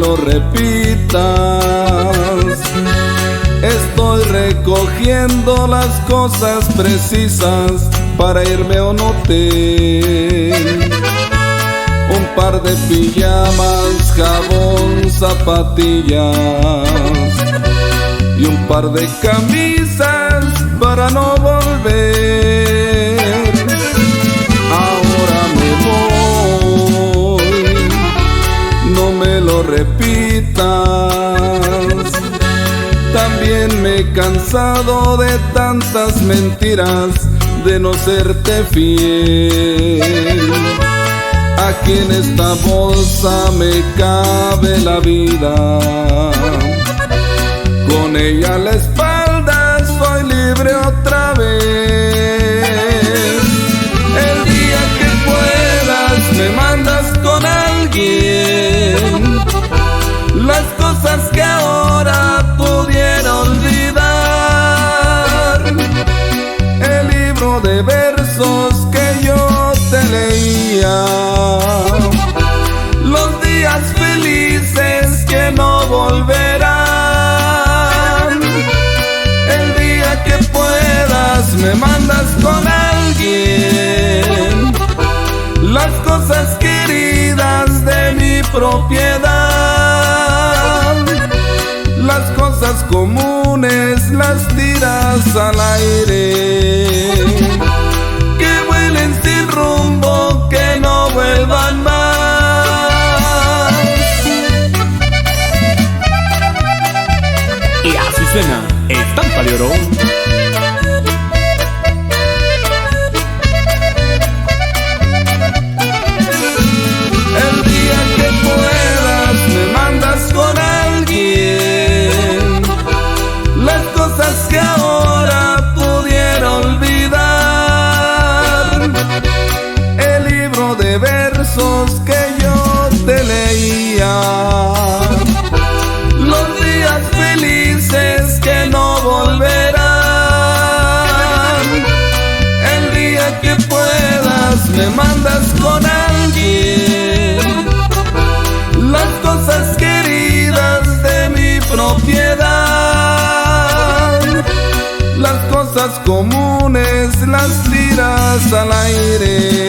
lo repitas. Estoy recogiendo las cosas precisas para irme a un hotel. Un par de pijamas, jabón, zapatillas y un par de camisas para no volver. Ahora me voy, no me lo repitas. También me he cansado de tantas mentiras, de no serte fiel. Aquí en esta bolsa me cabe la vida, con ella a la espalda soy libre otra vez. El día que puedas me mandas con alguien las cosas que ahora pudiera olvidar. El libro de versos que yo te leía, los días felices que no volverán. El día que puedas me mandas con alguien las cosas queridas de mi propiedad. Las cosas comunes las tiras al aire, que vuelen sin rumbo, que no vuelvan más. Y así suena Estampa de Oro. El día que puedas me mandas con alguien las cosas que ahora pudiera olvidar. El libro de versos que yo te leía, los días felices que no volverán. El día que puedas me mandas con alguien las cosas queridas de mi propiedad. Las cosas comunes las tiras al aire,